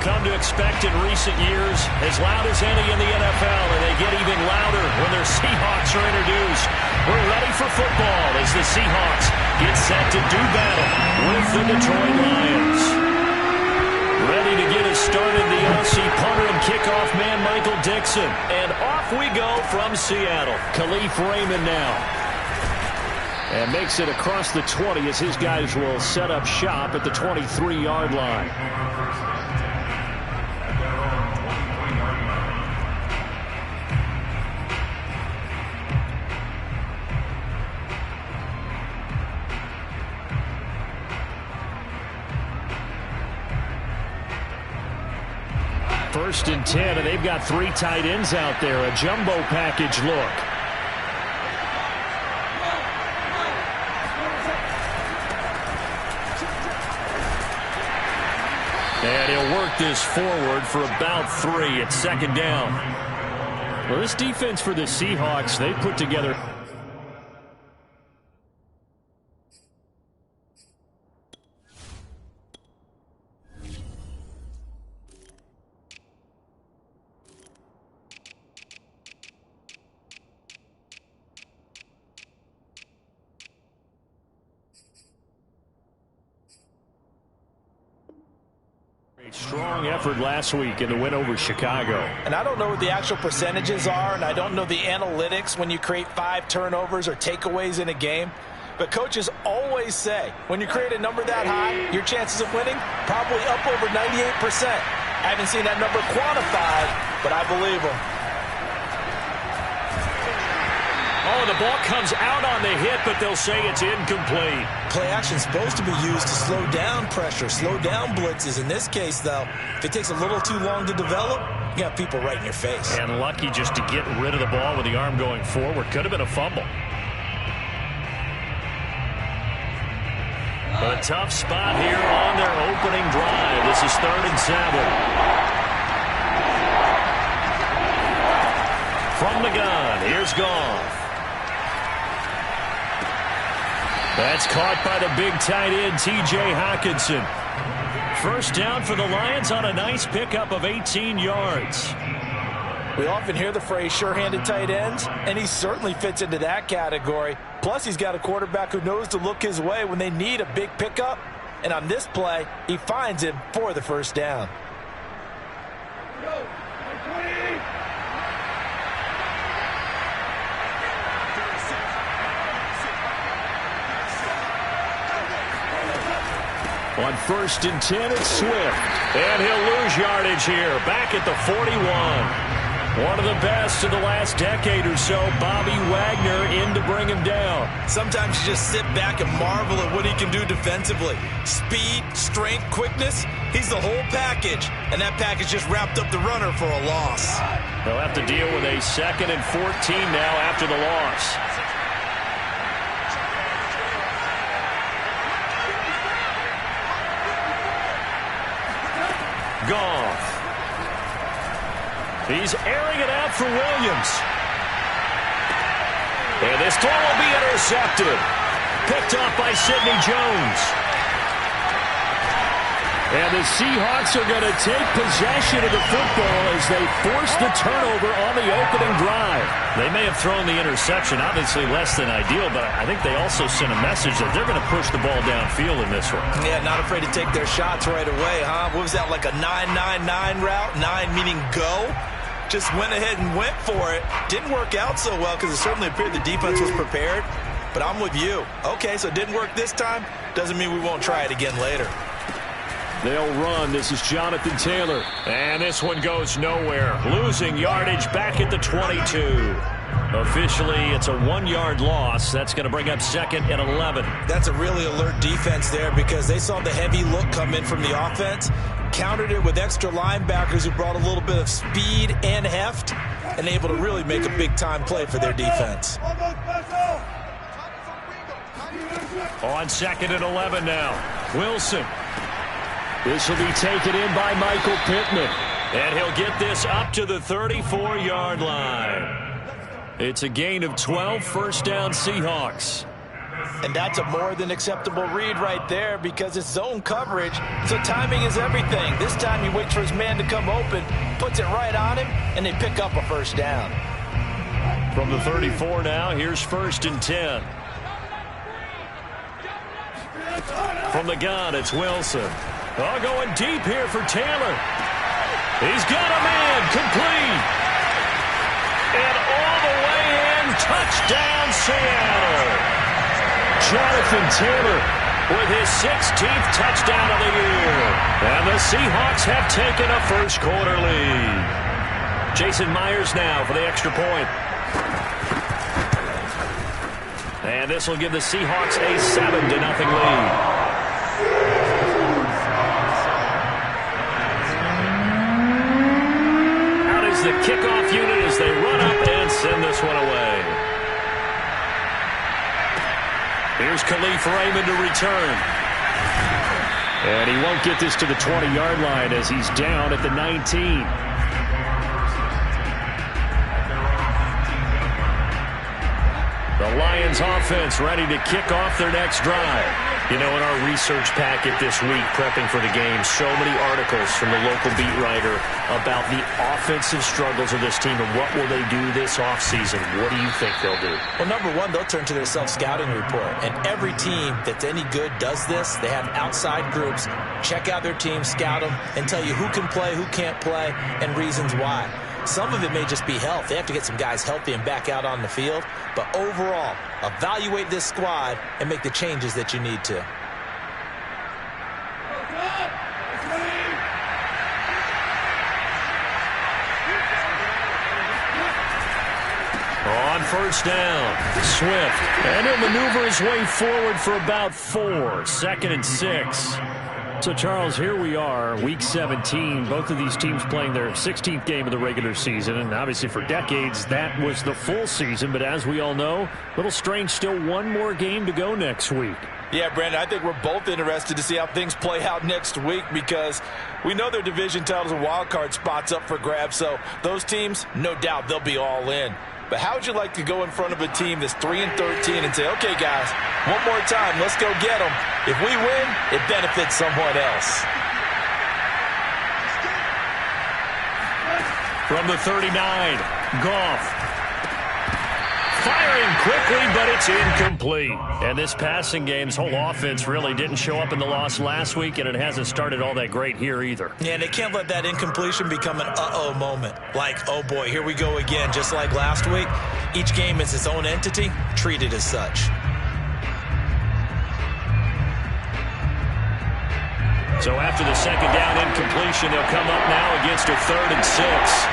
come to expect in recent years, as loud as any in the NFL, and they get even louder when their Seahawks are introduced. We're ready for football as the Seahawks get set to do battle with the Detroit Lions. Ready to get us started, the Aussie punter and kickoff man, Michael Dixon. And off we go from Seattle. Khalif Raymond now. And makes it across the 20 as his guys will set up shop at the 23-yard line. First and 10, and they've got 3 tight ends out there. A jumbo package look. And he'll work this forward for about 3 at second down. Well, this defense for the Seahawks, they put together. Strong effort last week in the win over Chicago. And I don't know what the actual percentages are, and I don't know the analytics when you create 5 turnovers or takeaways in a game. But coaches always say, when you create a number that high, your chances of winning probably up over 98%. I haven't seen that number quantified, but I believe them. Oh, the ball comes out on the hit, but they'll say it's incomplete. Play action is supposed to be used to slow down pressure, slow down blitzes. In this case, though, if it takes a little too long to develop, you got people right in your face. And lucky just to get rid of the ball with the arm going forward. Could have been a fumble. A tough spot here on their opening drive. This is 3rd and 7. From the gun, here's Goff. That's caught by the big tight end, T.J. Hockenson. First down for the Lions on a nice pickup of 18 yards. We often hear the phrase sure-handed tight ends, and he certainly fits into that category. Plus, he's got a quarterback who knows to look his way when they need a big pickup. And on this play, he finds him for the first down. On 1st and 10, it's Swift. And he'll lose yardage here, back at the 41. One of the best of the last decade or so, Bobby Wagner in to bring him down. Sometimes you just sit back and marvel at what he can do defensively. Speed, strength, quickness, he's the whole package. And that package just wrapped up the runner for a loss. They'll have to deal with a 2nd and 14 now after the loss. Goff. He's airing it out for Williams. And this throw will be intercepted. Picked off by Sidney Jones. And the Seahawks are going to take possession of the football as they force the turnover on the opening drive. They may have thrown the interception, obviously less than ideal, but I think they also sent a message that they're going to push the ball downfield in this one. Yeah, not afraid to take their shots right away, huh? What was that, like a 9-9-9 route? 9 meaning go? Just went ahead and went for it. Didn't work out so well because it certainly appeared the defense was prepared. But I'm with you. Okay, so it didn't work this time. Doesn't mean we won't try it again later. They'll run. This is Jonathan Taylor. And this one goes nowhere. Losing yardage back at the 22. Officially, it's a 1-yard loss. That's going to bring up 2nd and 11. That's a really alert defense there because they saw the heavy look come in from the offense, countered it with extra linebackers who brought a little bit of speed and heft, and able to really make a big-time play for their defense. On 2nd and 11 now. Wilson. This will be taken in by Michael Pittman. And he'll get this up to the 34-yard line. It's a gain of 12, first down Seahawks. And that's a more than acceptable read right there because it's zone coverage, so timing is everything. This time he waits for his man to come open, puts it right on him, and they pick up a first down. From the 34 now, here's 1st and 10. From the gun, it's Wilson. Oh, going deep here for Taylor. He's got a man, complete. And all the way in, touchdown Seattle. Jonathan Taylor with his 16th touchdown of the year. And the Seahawks have taken a first-quarter lead. Jason Myers now for the extra point. And this will give the Seahawks a 7-0 lead. Out is the kickoff unit as they run up and send this one away. Here's Khalif Raymond to return. And he won't get this to the 20-yard line as he's down at the 19. The Lions offense ready to kick off their next drive. You know, in our research packet this week, prepping for the game, so many articles from the local beat writer about the offensive struggles of this team and what will they do this offseason. What do you think they'll do? Well, number one, they'll turn to their self-scouting report. And every team that's any good does this. They have outside groups, check out their team, scout them, and tell you who can play, who can't play, and reasons why. Some of it may just be health. They have to get some guys healthy and back out on the field. But overall, evaluate this squad and make the changes that you need to. On first down, Swift. And he'll maneuver his way forward for about 4. 2nd and 6. So, Charles, here we are, Week 17. Both of these teams playing their 16th game of the regular season. And obviously for decades, that was the full season. But as we all know, a little strange, still one more game to go next week. Yeah, Brandon, I think we're both interested to see how things play out next week because we know their division titles and wild card spots up for grabs. So those teams, no doubt, they'll be all in. But how would you like to go in front of a team that's 3-13 and say, okay, guys, one more time, let's go get them. If we win, it benefits someone else. From the 39, Goff. Firing quickly, but it's incomplete. And this passing game's whole offense really didn't show up in the loss last week, and it hasn't started all that great here either. Yeah, and they can't let that incompletion become an uh-oh moment. Like, oh boy, here we go again. Just like last week, each game is its own entity, treated as such. So after the second down incompletion, they'll come up now against a 3rd and 6.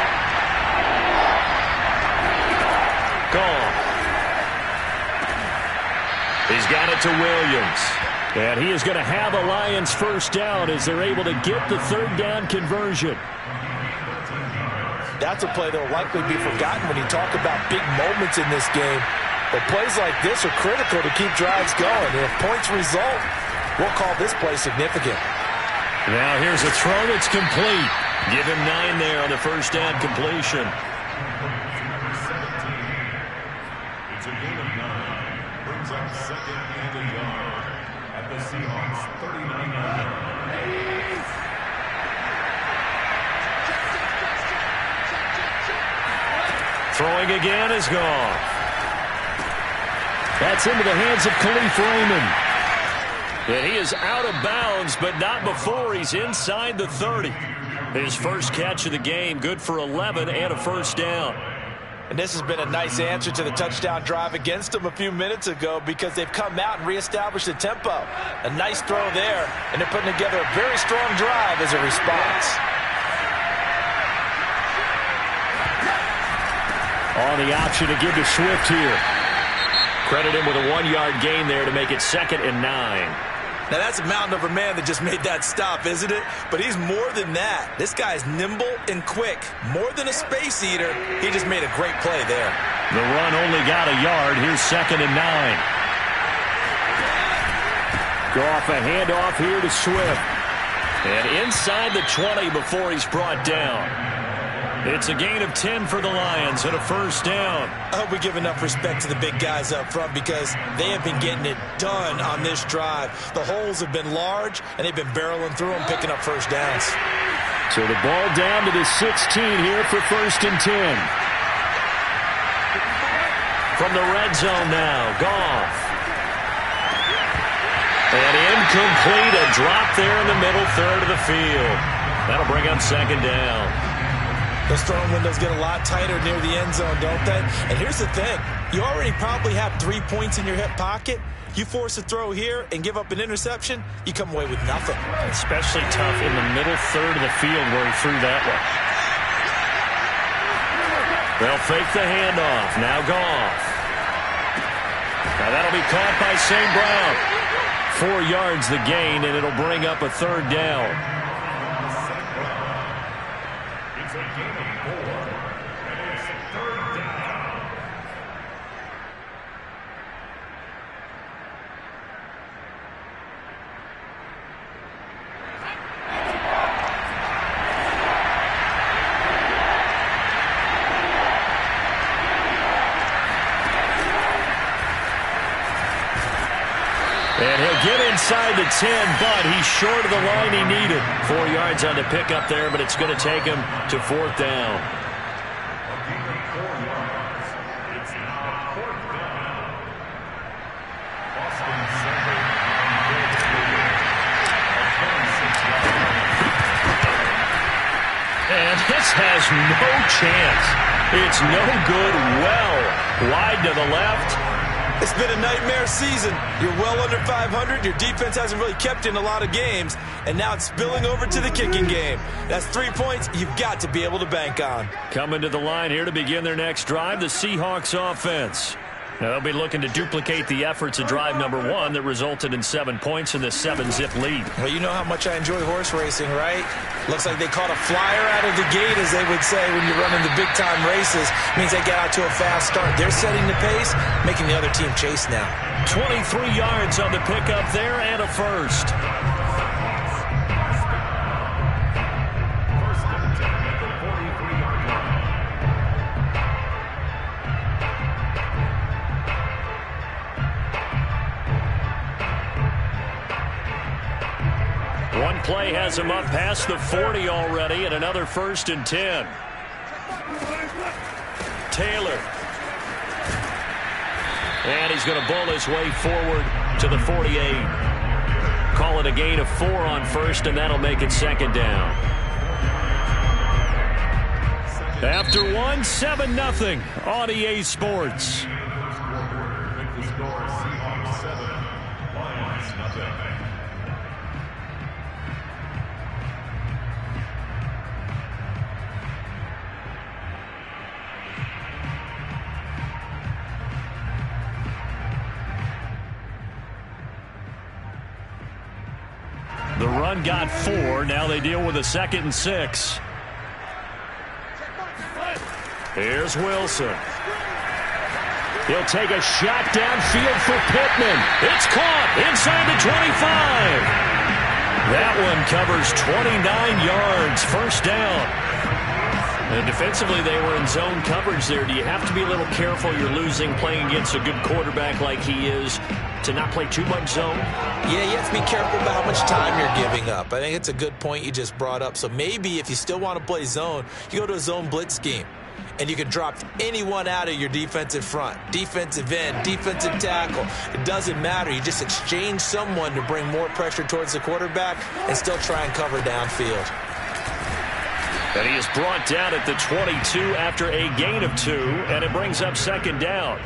Gone. He's got it to Williams. And he is going to have a Lions first down as they're able to get the 3rd down conversion. That's a play that will likely be forgotten when you talk about big moments in this game. But plays like this are critical to keep drives going. And if points result, we'll call this play significant. Now here's a throw that's complete. Give him 9 there on the first down completion. It's a gain of 9. Brings up 2nd and a yard at the Seahawks 39-yard line. Throwing again is gone. That's into the hands of Khalif Raymond. And he is out of bounds, but not before he's inside the 30. His first catch of the game, good for 11 and a first down. And this has been a nice answer to the touchdown drive against them a few minutes ago because they've come out and reestablished the tempo. A nice throw there, and they're putting together a very strong drive as a response. On the option to give to Swift here. Credit him with a 1-yard gain there to make it 2nd and 9. Now, that's a mountain of a man that just made that stop, isn't it? But he's more than that. This guy's nimble and quick. More than a space eater, he just made a great play there. The run only got a yard. Here's 2nd and 9. Go off a handoff here to Swift. And inside the 20 before he's brought down. It's a gain of 10 for the Lions and a first down. I hope we give enough respect to the big guys up front because they have been getting it done on this drive. The holes have been large, and they've been barreling through them, picking up first downs. So the ball down to the 16 here for first and 10. From the red zone now, Goff. And incomplete, a drop there in the middle third of the field. That'll bring up second down. Those throwing windows get a lot tighter near the end zone, don't they? And here's the thing. You already probably have 3 points in your hip pocket. You force a throw here and give up an interception, you come away with nothing. Especially tough in the middle third of the field where he threw that one. They'll fake the handoff. Now Goff. Now that'll be caught by St. Brown. 4 yards the gain, and it'll bring up a third down. It's a gain of 4, and it's third down. And he'll get inside the 10, but he's short of the line he needed. 4 yards on the pickup there, but it's going to take him to fourth down. A gain of 4 yards. It's now fourth down. Boston centered on Bill Cleveland. A 26-yard. And this has no chance. It's no good. Well wide to the left. It's been a nightmare season. You're well under 500. Your defense hasn't really kept in a lot of games. And now it's spilling over to the kicking game. That's 3 points you've got to be able to bank on. Coming to the line here to begin their next drive, the Seahawks offense. Now they'll be looking to duplicate the efforts of drive number 1 that resulted in 7 points in the 7-zip lead. Well, you know how much I enjoy horse racing, right? Looks like they caught a flyer out of the gate, as they would say when you're running the big-time races. Means they get out to a fast start. They're setting the pace, making the other team chase now. 23 yards on the pickup there and a first. First and 10 at the 43-yard line. One play has him up past the 40 already, and another first and 10. Taylor. And he's going to bull his way forward to the 48. Call it a gain of 4 on first, and that'll make it second down. After 1, 7-0 on EA Sports. Scoreboard with the score Seahawks 7, Lions nothing. The run got 4. Now they deal with a 2nd and 6. Here's Wilson. He'll take a shot downfield for Pittman. It's caught inside the 25. That one covers 29 yards. First down. And defensively, they were in zone coverage there. Do you have to be a little careful? You're losing playing against a good quarterback like he is to not play too much zone? Yeah, you have to be careful about how much time you're giving up. I think it's a good point you just brought up. So maybe if you still want to play zone, you go to a zone blitz scheme. And you can drop anyone out of your defensive front. Defensive end, defensive tackle. It doesn't matter. You just exchange someone to bring more pressure towards the quarterback and still try and cover downfield. And he is brought down at the 22 after a gain of 2, and it brings up second down.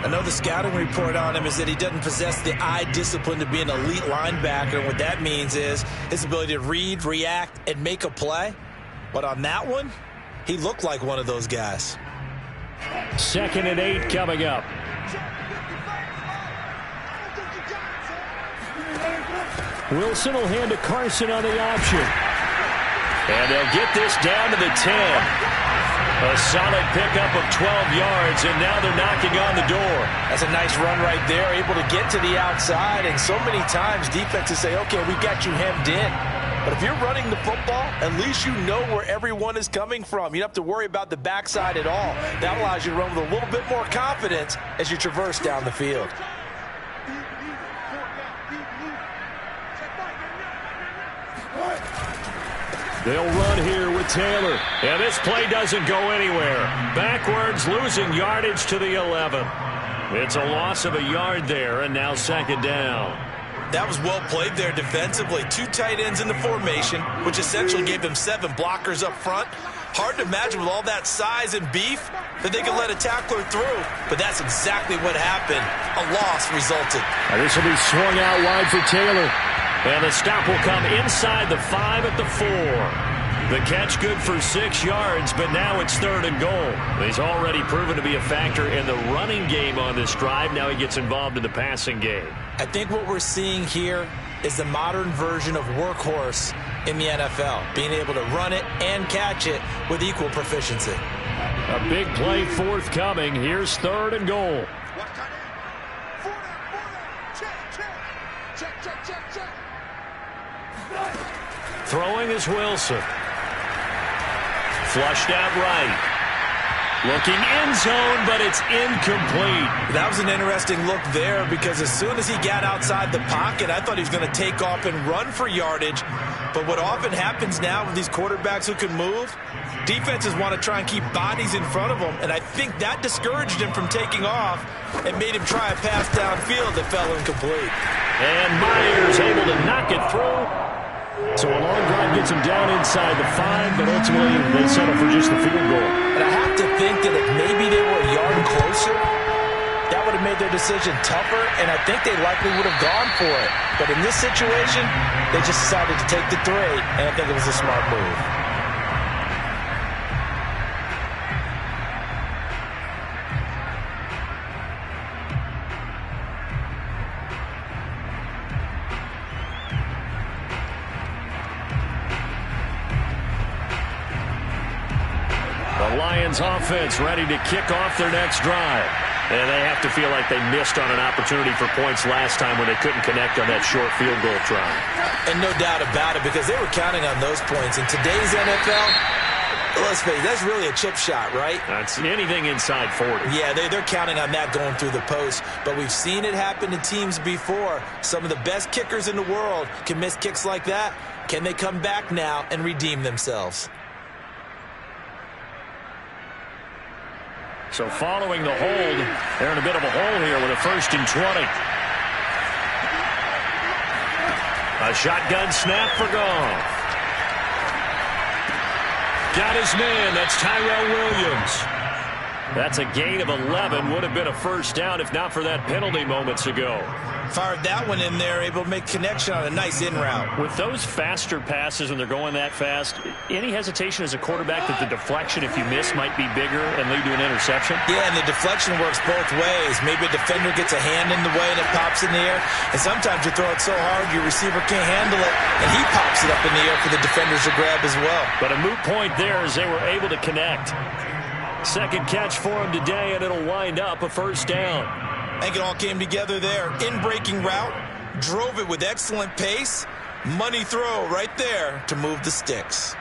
I know the scouting report on him is that he doesn't possess the eye discipline to be an elite linebacker. And what that means is his ability to read, react, and make a play. But on that one, he looked like one of those guys. 2nd and 8 coming up. Wilson will hand to Carson on the option. And they'll get this down to the 10. A solid pickup of 12 yards, and now they're knocking on the door. That's a nice run right there, able to get to the outside. And so many times defenses say, okay, we got you hemmed in. But if you're running the football, at least you know where everyone is coming from. You don't have to worry about the backside at all. That allows you to run with a little bit more confidence as you traverse down the field. They'll run here with Taylor. And this play doesn't go anywhere. Backwards, losing yardage to the 11. It's a loss of a yard there, and now second down. That was well played there defensively. 2 tight ends in the formation, which essentially gave them 7 blockers up front. Hard to imagine with all that size and beef that they could let a tackler through. But that's exactly what happened. A loss resulted. This will be swung out wide for Taylor. And the stop will come inside the 5 at the 4. The catch good for 6 yards, but now it's 3rd and goal. He's already proven to be a factor in the running game on this drive. Now he gets involved in the passing game. I think what we're seeing here is the modern version of workhorse in the NFL, being able to run it and catch it with equal proficiency. A big play forthcoming. Here's 3rd and goal. Throwing is Wilson. Flushed out right. Looking end zone, but it's incomplete. That was an interesting look there because as soon as he got outside the pocket, I thought he was going to take off and run for yardage. But what often happens now with these quarterbacks who can move, defenses want to try and keep bodies in front of them, and I think that discouraged him from taking off and made him try a pass downfield that fell incomplete. And Myers able to knock it through. So a long drive gets him down inside the 5, but ultimately they settle for just the field goal. And I have to think that if maybe they were a yard closer, that would have made their decision tougher, and I think they likely would have gone for it. But in this situation, they just decided to take the 3, and I think it was a smart move. The Lions offense ready to kick off their next drive. And they have to feel like they missed on an opportunity for points last time when they couldn't connect on that short field goal try. And no doubt about it, because they were counting on those points. In today's NFL, let's face it, that's really a chip shot, right? That's anything inside 40. Yeah, they're counting on that going through the post. But we've seen it happen to teams before. Some of the best kickers in the world can miss kicks like that. Can they come back now and redeem themselves? So following the hold, they're in a bit of a hole here with a 1st and 20. A shotgun snap for Goff. Got his man. That's Tyrell Williams. That's a gain of 11. Would have been a 1st down if not for that penalty moments ago. Fired that one in there, able to make connection on a nice in route. With those faster passes when they're going that fast, any hesitation as a quarterback that the deflection, if you miss, might be bigger and lead to an interception? Yeah, and the deflection works both ways. Maybe a defender gets a hand in the way and it pops in the air. And sometimes you throw it so hard your receiver can't handle it, and he pops it up in the air for the defenders to grab as well. But a moot point there as they were able to connect. Second catch for him today, and it'll wind up a 1st down. I think it all came together there. In-breaking route, drove it with excellent pace. Money throw right there to move the sticks.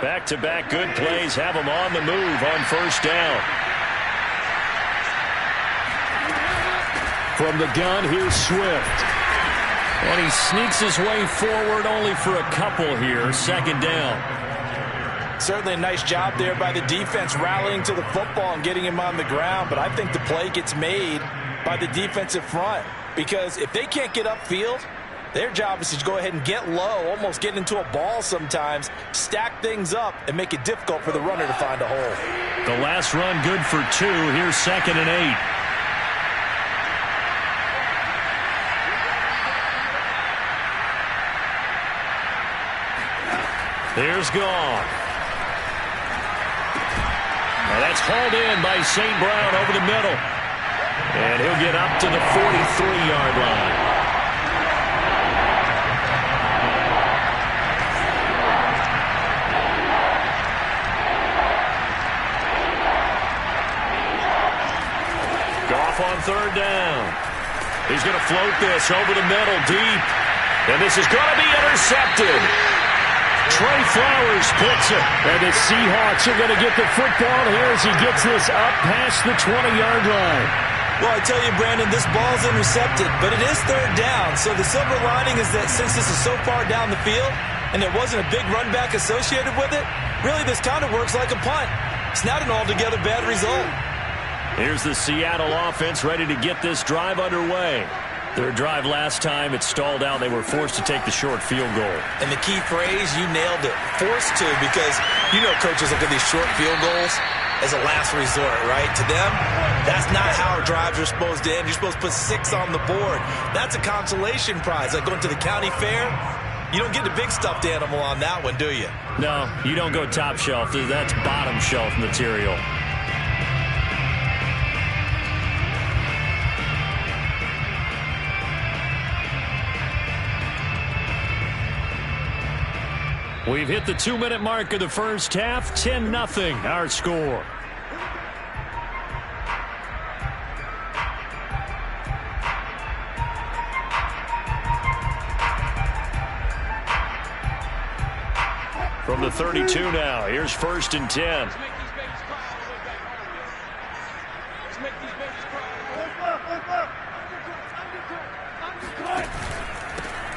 Back-to-back good plays have them on the move on 1st down. From the gun, here's Swift. And he sneaks his way forward only for a couple here. 2nd down. Certainly a nice job there by the defense rallying to the football and getting him on the ground. But I think the play gets made by the defensive front. Because if they can't get upfield, their job is to go ahead and get low, almost get into a ball sometimes, stack things up, and make it difficult for the runner to find a hole. The last run good for 2. Here's 2nd and 8. There's Goff. And that's hauled in by St. Brown over the middle. And he'll get up to the 43-yard line. Goff on 3rd down. He's going to float this over the middle deep. And this is going to be intercepted. Trey Flowers picks it. And the Seahawks are going to get the football here as he gets this up past the 20-yard line. Well, I tell you, Brandon, this ball's intercepted, but it is third down. So the silver lining is that since this is so far down the field and there wasn't a big run back associated with it, really this kind of works like a punt. It's not an altogether bad result. Here's the Seattle offense ready to get this drive underway. Their drive last time, it stalled out. They were forced to take the short field goal. And the key phrase, you nailed it, forced to, because you know coaches look at these short field goals as a last resort, right? To them, that's not how drives are supposed to end. You're supposed to put 6 on the board. That's a consolation prize. Like going to the county fair, you don't get the big stuffed animal on that one, do you? No, you don't go top shelf. That's bottom shelf material. We've hit the 2-minute mark of the first half. 10-0 our score. From the 32 now, here's 1st and 10.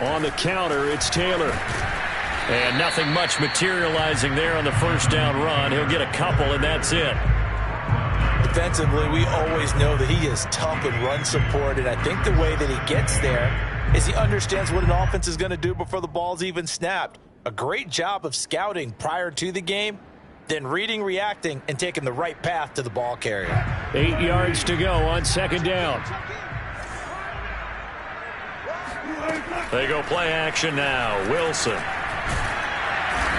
On the counter, it's Taylor. And nothing much materializing there on the first down run. He'll get a couple, and that's it. Defensively, we always know that he is tough in run support, and I think the way that he gets there is he understands what an offense is going to do before the ball's even snapped. A great job of scouting prior to the game, then reading, reacting, and taking the right path to the ball carrier. 8 yards to go on 2nd down. They go play action now. Wilson.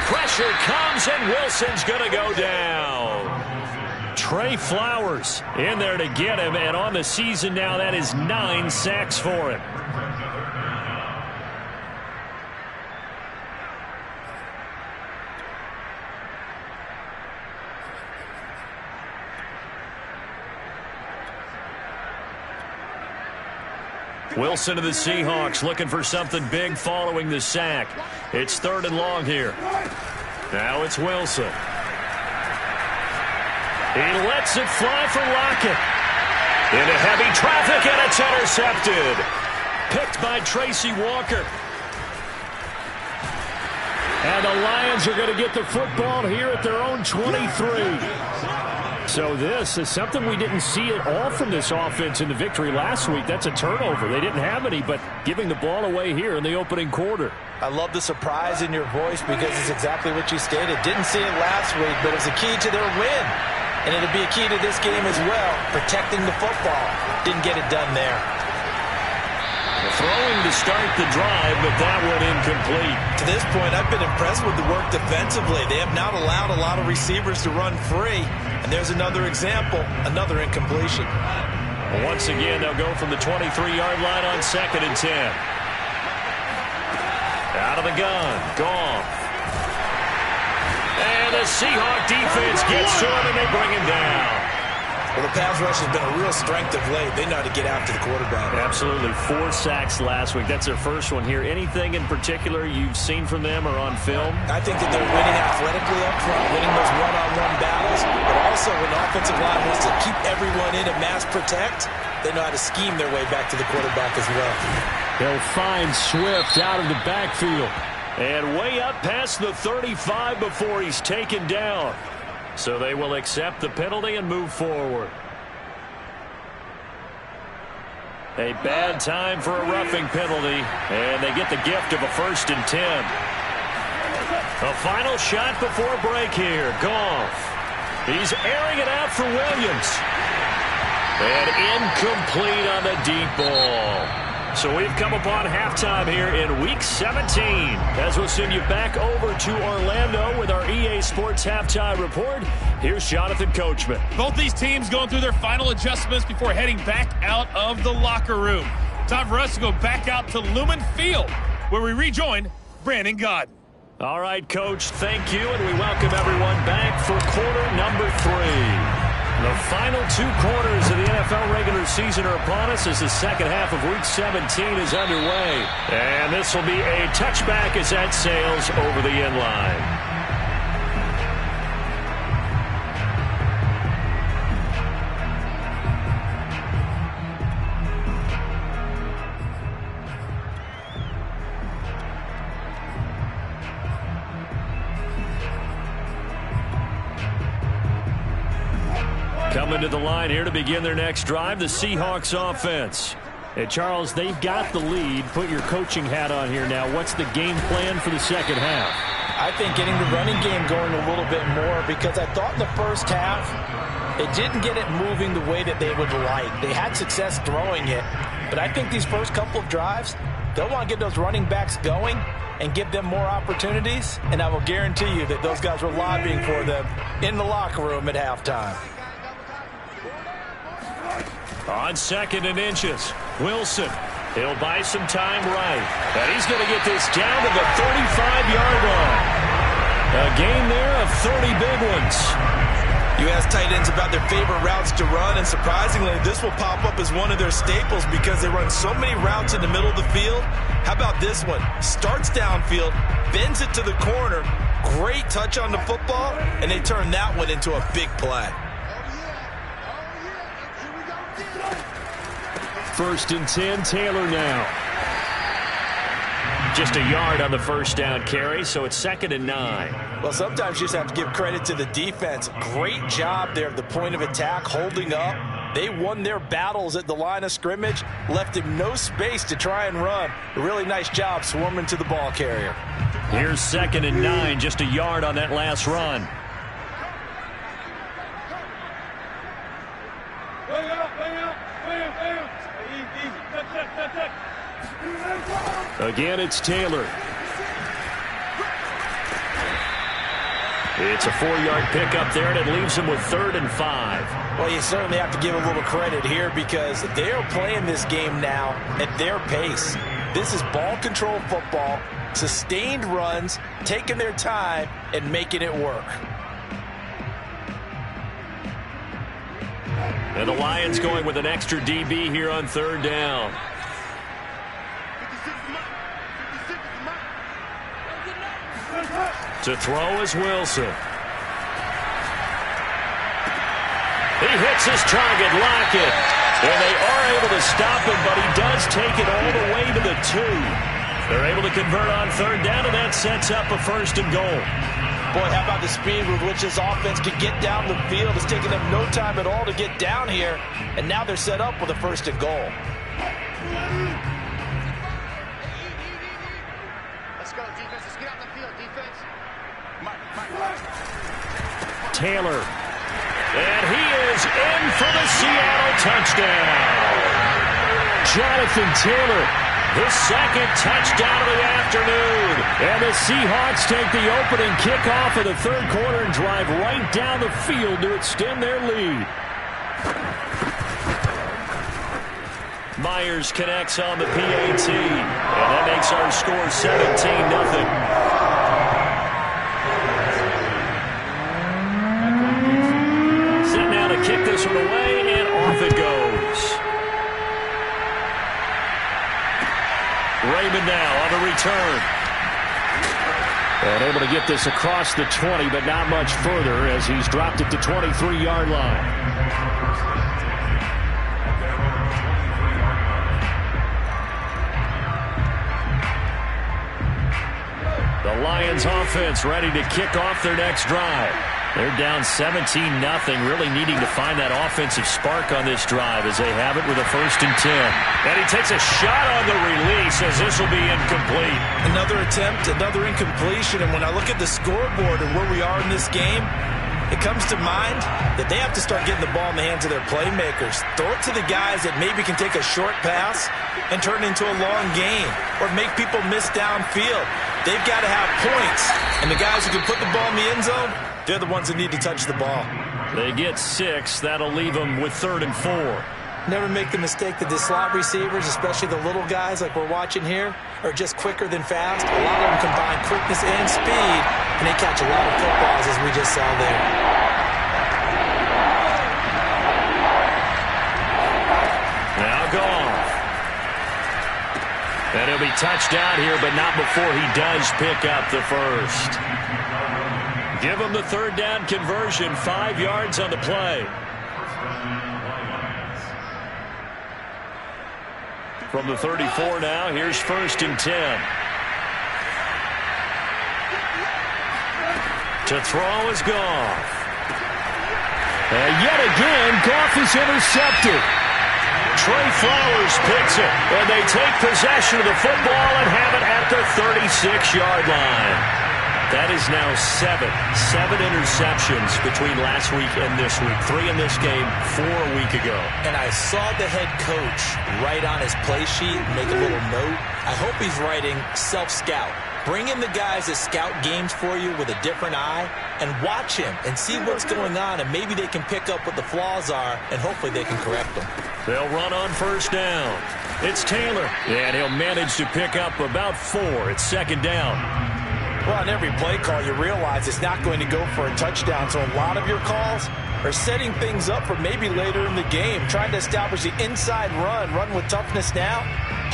Pressure comes, and Wilson's going to go down. Trey Flowers in there to get him, and on the season now, that is 9 sacks for him. Wilson to the Seahawks looking for something big following the sack. It's 3rd and long here. Now it's Wilson. He lets it fly for Lockett. Into heavy traffic, and it's intercepted. Picked by Tracy Walker. And the Lions are going to get the football here at their own 23. So this is something we didn't see at all from this offense in the victory last week. That's a turnover. They didn't have any, but giving the ball away here in the opening quarter. I love the surprise in your voice because it's exactly what you stated. Didn't see it last week, but it was a key to their win. And it'll be a key to this game as well, protecting the football. Didn't get it done there. Throwing to start the drive, but that one incomplete. To this point, I've been impressed with the work defensively. They have not allowed a lot of receivers to run free. And there's another example, another incompletion. Once again, they'll go from the 23-yard line on 2nd and 10. Out of the gun, Goff. And the Seahawk defense gets to him, and they bring him down. Well, the pass rush has been a real strength of late. They know how to get after the quarterback. Absolutely. 4 sacks last week. That's their first one here. Anything in particular you've seen from them or on film? I think that they're winning athletically up front, winning those one-on-one battles, but also when the offensive line wants to keep everyone in and mass protect, they know how to scheme their way back to the quarterback as well. They'll find Swift out of the backfield. And way up past the 35 before he's taken down. So they will accept the penalty and move forward. A bad time for a roughing penalty, and they get the gift of a 1st and 10. A final shot before break here. Goff. He's airing it out for Williams. And incomplete on the deep ball. So we've come upon halftime here in Week 17 as we'll send you back over to Orlando with our EA Sports Halftime Report. Here's Jonathan Coachman. Both these teams going through their final adjustments before heading back out of the locker room. Time for us to go back out to Lumen Field where we rejoin Brandon Godden. All right, Coach, thank you, and we welcome everyone back for quarter number 3. The final 2 quarters of the NFL regular season are upon us as the second half of Week 17 is underway. And this will be a touchback as that sails over the end line. Coming to the line here to begin their next drive, the Seahawks offense. And Charles, they've got the lead. Put your coaching hat on here now. What's the game plan for the second half? I think getting the running game going a little bit more, because I thought in the first half they didn't get it moving the way that they would like. They had success throwing it, but I think these first couple of drives, they'll want to get those running backs going and give them more opportunities, and I will guarantee you that those guys were lobbying for them in the locker room at halftime. On 2nd and inches, Wilson. He'll buy some time right. And he's going to get this down to the 35-yard line. A gain there of 30 big ones. You ask tight ends about their favorite routes to run, and surprisingly, this will pop up as one of their staples because they run so many routes in the middle of the field. How about this one? Starts downfield, bends it to the corner, great touch on the football, and they turn that one into a big play. 1st and 10, Taylor now. Just a yard on the first down carry, so it's 2nd and 9. Well, sometimes you just have to give credit to the defense. Great job there at the point of attack, holding up. They won their battles at the line of scrimmage, left him no space to try and run. A really nice job swarming to the ball carrier. Here's 2nd and 9, just a yard on that last run. Again, it's Taylor. It's a 4-yard pickup there, and it leaves him with 3rd and 5. Well, you certainly have to give a little credit here because they're playing this game now at their pace. This is ball control football, sustained runs, taking their time, and making it work. And the Lions going with an extra DB here on 3rd down. To throw is Wilson. He hits his target, Lockett. And they are able to stop him, but he does take it all the way to the 2. They're able to convert on 3rd down, and that sets up a 1st and goal. Boy, how about the speed with which this offense can get down the field? It's taken them no time at all to get down here, and now they're set up with a 1st and goal. Let's go, defense. Let's get out the field, defense. Taylor. And he is in for the Seattle touchdown. Jonathan Taylor, his 2nd touchdown of the afternoon. And the Seahawks take the opening kickoff of the 3rd quarter and drive right down the field to extend their lead. Myers connects on the PAT. And that makes our score 17-0. Kick this one away, and off it goes. Raymond now on the return. And able to get this across the 20, but not much further as he's dropped it to 23-yard line. The Lions offense ready to kick off their next drive. They're down 17-0, really needing to find that offensive spark on this drive as they have it with a 1st and 10. And he takes a shot on the release as this will be incomplete. Another attempt, another incompletion, and when I look at the scoreboard and where we are in this game, it comes to mind that they have to start getting the ball in the hands of their playmakers. Throw it to the guys that maybe can take a short pass and turn it into a long gain or make people miss downfield. They've got to have points, and the guys who can put the ball in the end zone, they're the ones that need to touch the ball. They get 6. That'll leave them with 3rd and 4. Never make the mistake that the slot receivers, especially the little guys like we're watching here, are just quicker than fast. A lot of them combine quickness and speed, and they catch a lot of footballs as we just saw there. And he'll be touched down here, but not before he does pick up the first. Give him the third down conversion, 5 yards on the play. From the 34 now, here's 1st and 10. To throw is Goff. And yet again, Goff is intercepted. Trey Flowers picks it, and they take possession of the football and have it at the 36-yard line. That is now 7 interceptions between last week and this week. 3 in this game, 4 a week ago. And I saw the head coach write on his play sheet, make a little note. I hope he's writing self-scout. Bring in the guys that scout games for you with a different eye and watch him and see what's going on, and maybe they can pick up what the flaws are, and hopefully they can correct them. They'll run on 1st down. It's Taylor, and he'll manage to pick up about 4. It's 2nd down. Well, on every play call, you realize it's not going to go for a touchdown, so a lot of your calls are setting things up for maybe later in the game, trying to establish the inside run with toughness now,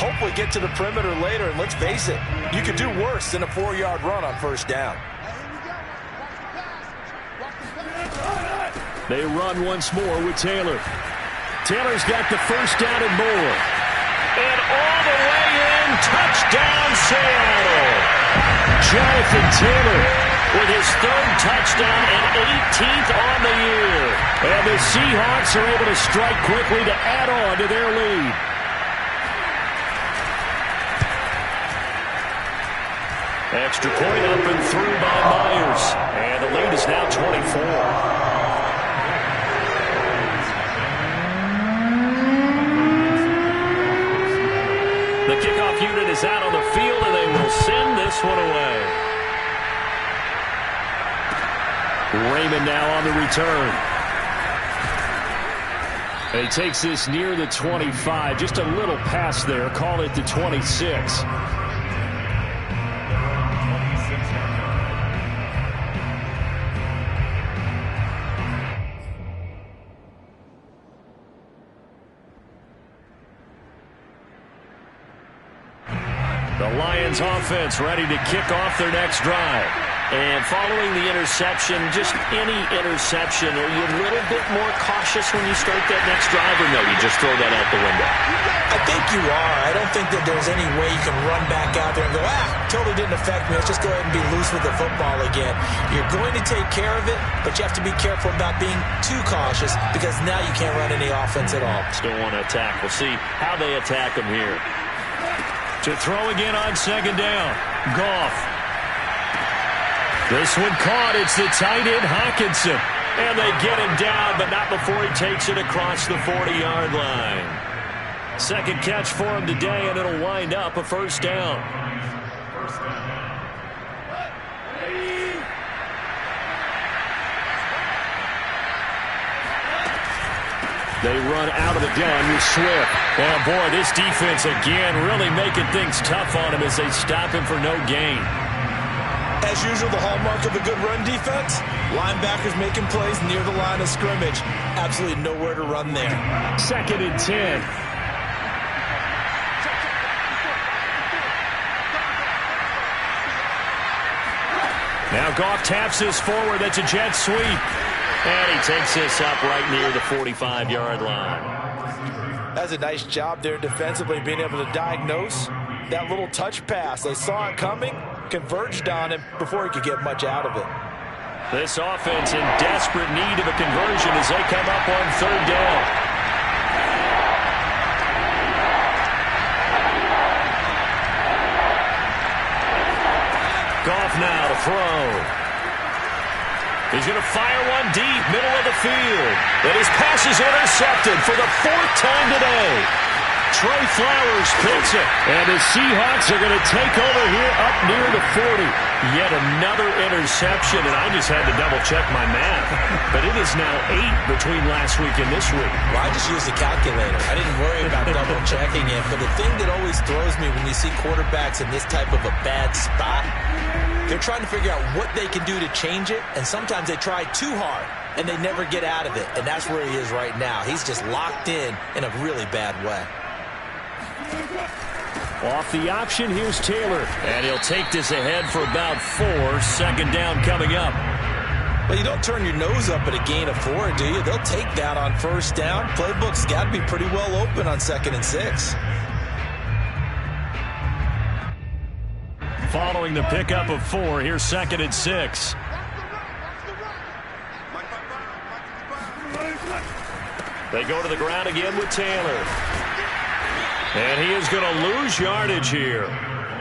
hopefully get to the perimeter later, and let's face it, you could do worse than a 4-yard run on 1st down. They run once more with Taylor. Taylor's got the 1st down and more. And all the way in, touchdown Seattle. Jonathan Taylor with his 3rd touchdown and 18th on the year. And the Seahawks are able to strike quickly to add on to their lead. Extra point up and through by Myers. And the lead is now 24. The kickoff unit is out on the field, and they will send this one away. Raymond now on the return. And he takes this near the 25. Just a little pass there. Call it the 26. The Lions offense ready to kick off their next drive. And following the interception, just any interception, are you a little bit more cautious when you start that next drive, or no, you just throw that out the window? I think you are. I don't think that there's any way you can run back out there and go, totally didn't affect me. Let's just go ahead and be loose with the football again. You're going to take care of it, but you have to be careful about being too cautious because now you can't run any offense at all. Still want to attack. We'll see how they attack them here. To throw again on 2nd down. Goff. This one caught. It's the tight end, Hawkinson. And they get him down, but not before he takes it across the 40-yard line. 2nd catch for him today, and it'll wind up a 1st down. They run out of the gun with Swift. Oh, boy, this defense again really making things tough on him as they stop him for no gain. As usual, the hallmark of a good run defense, linebackers making plays near the line of scrimmage. Absolutely nowhere to run there. 2nd and 10. Now Goff taps this forward. That's a jet sweep. And he takes this up right near the 45-yard line. That's a nice job there defensively, being able to diagnose that little touch pass. They saw it coming, converged on him before he could get much out of it. This offense in desperate need of a conversion as they come up on 3rd down. Goff now to throw. He's going to fire one deep, middle of the field. And his pass is intercepted for the 4th time today. Trey Flowers picks it. And the Seahawks are going to take over here up near the 40. Yet another interception, and I just had to double-check my math. But it is now 8 between last week and this week. Well, I just used a calculator. I didn't worry about double-checking it. But the thing that always throws me when you see quarterbacks in this type of a bad spot, they're trying to figure out what they can do to change it, and sometimes they try too hard, and they never get out of it. And that's where he is right now. He's just locked in a really bad way. Off the option, here's Taylor. And he'll take this ahead for about 4. Second down coming up. Well, you don't turn your nose up at a gain of 4, do you? They'll take that on first down. Playbook's got to be pretty well open on 2nd and 6. Following the pickup of 4, here's 2nd and 6. They go to the ground again with Taylor. And he is going to lose yardage here.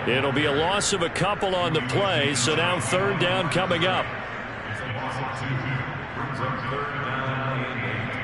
It'll be a loss of a couple on the play, so now 3rd down coming up. It's a loss of 2. Brings up 3rd down and 8.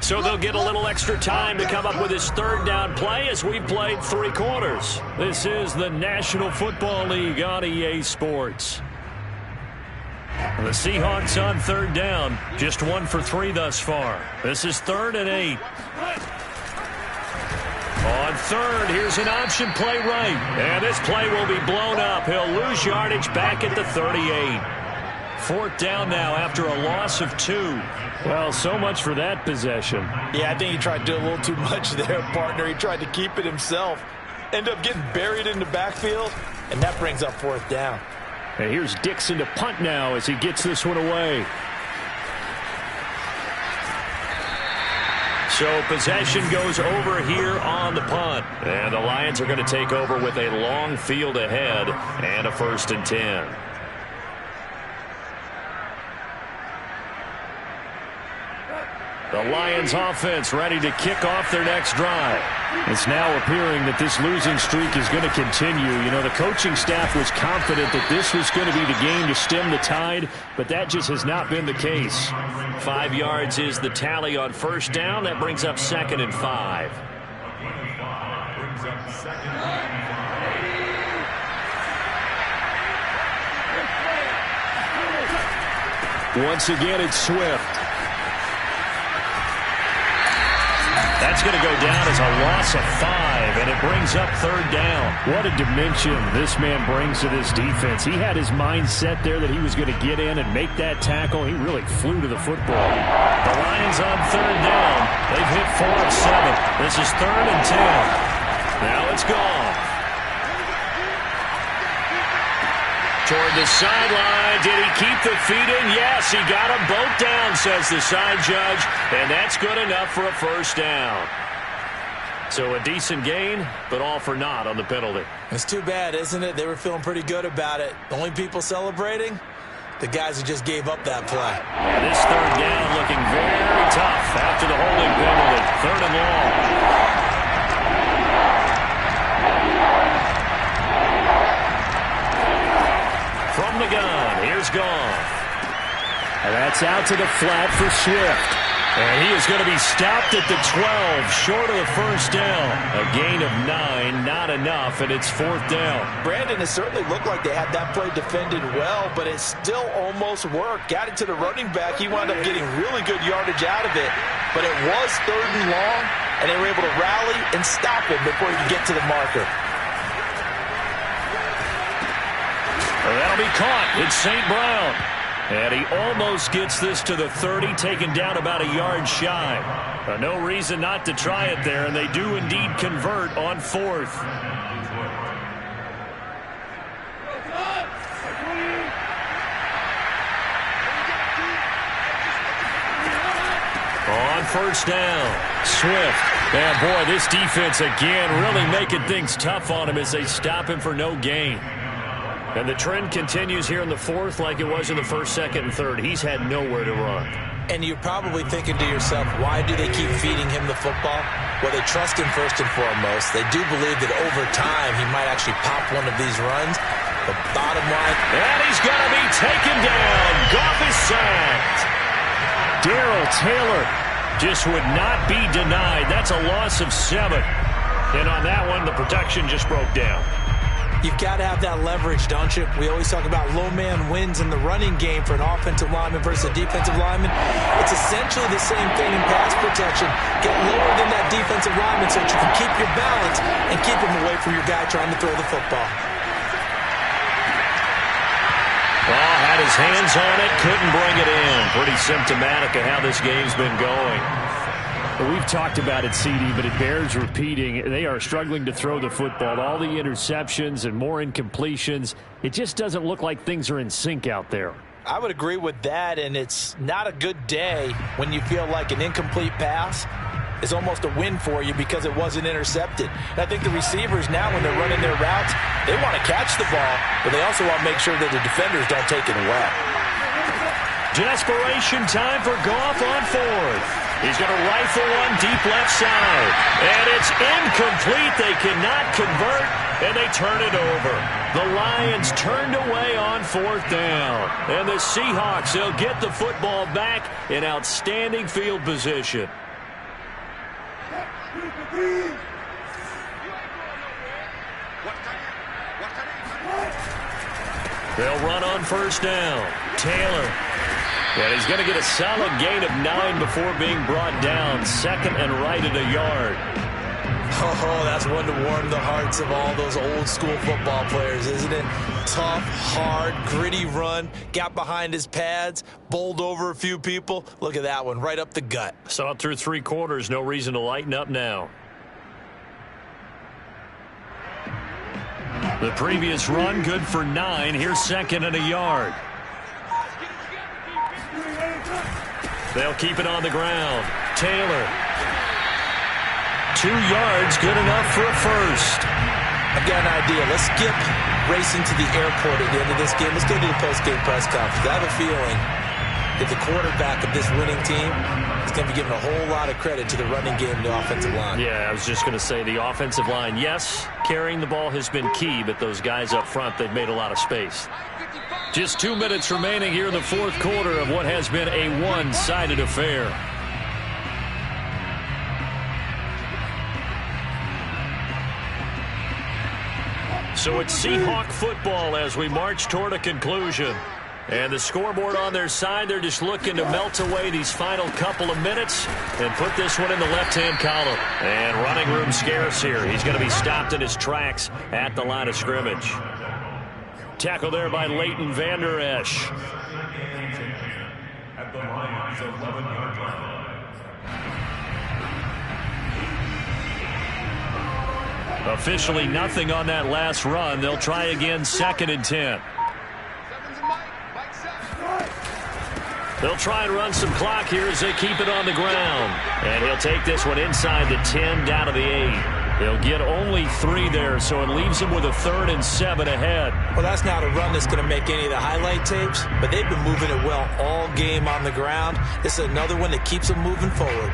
So they'll get a little extra time to come up with his 3rd down play as we played 3 quarters. This is the National Football League on EA Sports. The Seahawks on 3rd down. Just 1 for 3 thus far. This is 3rd and 8. On 3rd, here's an option play right. And this play will be blown up. He'll lose yardage back at the 38. 4th down now after a loss of 2. Well, so much for that possession. Yeah, I think he tried to do a little too much there, partner. He tried to keep it himself. End up getting buried in the backfield, and that brings up 4th down. And here's Dixon to punt now as he gets this one away. So possession goes over here on the punt. And the Lions are going to take over with a long field ahead and a 1st and 10. The Lions offense ready to kick off their next drive. It's now appearing that this losing streak is going to continue. You know, the coaching staff was confident that this was going to be the game to stem the tide, but that just has not been the case. 5 yards is the tally on 1st down. That brings up 2nd and 5. Brings up 2nd and 5. Once again, it's Swift. That's going to go down as a loss of 5, and it brings up 3rd down. What a dimension this man brings to this defense. He had his mind set there that he was going to get in and make that tackle. He really flew to the football. The Lions on 3rd down. They've hit 4 of 7. This is 3rd and 10. Now it's gone. Toward the sideline. Did he keep the feet in? Yes, he got them both down, says the side judge. And that's good enough for a 1st down. So a decent gain, but all for naught on the penalty. It's too bad, isn't it? They were feeling pretty good about it. The only people celebrating, the guys who just gave up that play. And this 3rd down looking very tough after the holding penalty. 3rd and long. From the gun, here's Gone. And that's out to the flat for Swift. And he is going to be stopped at the 12, short of the 1st down. A gain of 9, not enough, and it's 4th down. Brandon, it certainly looked like they had that play defended well, but it still almost worked. Got it to the running back. He wound up getting really good yardage out of it, but it was 3rd and long, and they were able to rally and stop him before he could get to the marker. That'll be caught. It's St. Brown. And he almost gets this to the 30, taken down about a yard shy. No reason not to try it there, and they do indeed convert on 4th. On 1st down, Swift. And boy, this defense again really making things tough on him as they stop him for no gain. And the trend continues here in the 4th like it was in the 1st, 2nd, and 3rd. He's had nowhere to run. And you're probably thinking to yourself, why do they keep feeding him the football? Well, they trust him first and foremost. They do believe that over time he might actually pop one of these runs. But bottom line... And he's going to be taken down. Goff is sacked. Darrell Taylor just would not be denied. That's a loss of 7. And on that one, the protection just broke down. You've got to have that leverage, don't you? We always talk about low man wins in the running game for an offensive lineman versus a defensive lineman. It's essentially the same thing in pass protection. Get lower than that defensive lineman so that you can keep your balance and keep him away from your guy trying to throw the football. Well, had his hands on it, couldn't bring it in. Pretty symptomatic of how this game's been going. We've talked about it, CD, but it bears repeating. They are struggling to throw the football. All the interceptions and more incompletions. It just doesn't look like things are in sync out there. I would agree with that, and it's not a good day when you feel like an incomplete pass is almost a win for you because it wasn't intercepted. And I think the receivers now, when they're running their routes, they want to catch the ball, but they also want to make sure that the defenders don't take it away. Desperation time for Goff on fourth. He's going to rifle one deep left side. And it's incomplete. They cannot convert, and they turn it over. The Lions turned away on fourth down. And the Seahawks, they'll get the football back in outstanding field position. They'll run on first down. Taylor. And he's going to get a solid gain of 9 before being brought down. Second and right at a yard. Oh, that's one to warm the hearts of all those old school football players, isn't it? Tough, hard, gritty run. Got behind his pads, bowled over a few people. Look at that one, right up the gut. Saw it through 3 quarters. No reason to lighten up now. The previous run, good for 9. Here's second and a yard. They'll keep it on the ground. Taylor. 2 yards, good enough for a first. I've got an idea. Let's skip racing to the airport at the end of this game. Let's go to the post-game press conference. I have a feeling that the quarterback of this winning team is going to be given a whole lot of credit to the running game and the offensive line. Yeah, I was just going to say the offensive line, yes, carrying the ball has been key, but those guys up front, they've made a lot of space. Just 2 minutes remaining here in the fourth quarter of what has been a one-sided affair. So it's Seahawk football as we march toward a conclusion. And the scoreboard on their side, they're just looking to melt away these final couple of minutes and put this one in the left-hand column. And running room scarce here. He's going to be stopped in his tracks at the line of scrimmage. Tackle there by Leighton Vander Esch. At the Lions' 11-yard line. Officially nothing on that last run. They'll try again, second and 10. They'll try and run some clock here as they keep it on the ground. And he'll take this one inside the 10, down to the 8. They'll get only 3 there, so it leaves them with a 3rd and 7 ahead. Well, that's not a run that's going to make any of the highlight tapes, but they've been moving it well all game on the ground. This is another one that keeps them moving forward.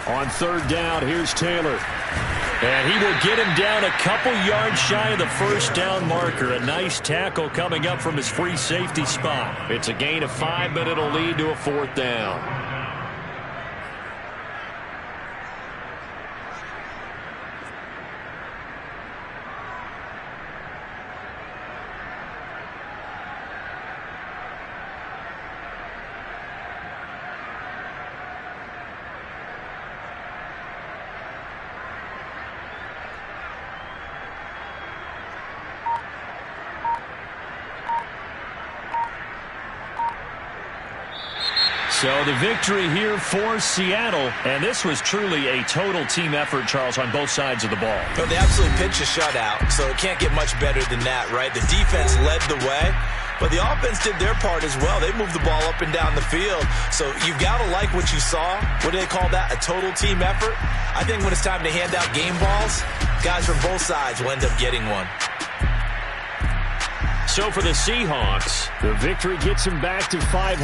On 3rd down, here's Taylor. And he will get him down a couple yards shy of the first down marker. A nice tackle coming up from his free safety spot. It's a gain of 5, but it'll lead to a 4th down. So the victory here for Seattle, and this was truly a total team effort, Charles, on both sides of the ball. Well, they absolutely pitched a shutout, so it can't get much better than that, right? The defense led the way, but the offense did their part as well. They moved the ball up and down the field, so you've got to like what you saw. What do they call that? A total team effort? I think when it's time to hand out game balls, guys from both sides will end up getting one. So for the Seahawks, the victory gets them back to 500.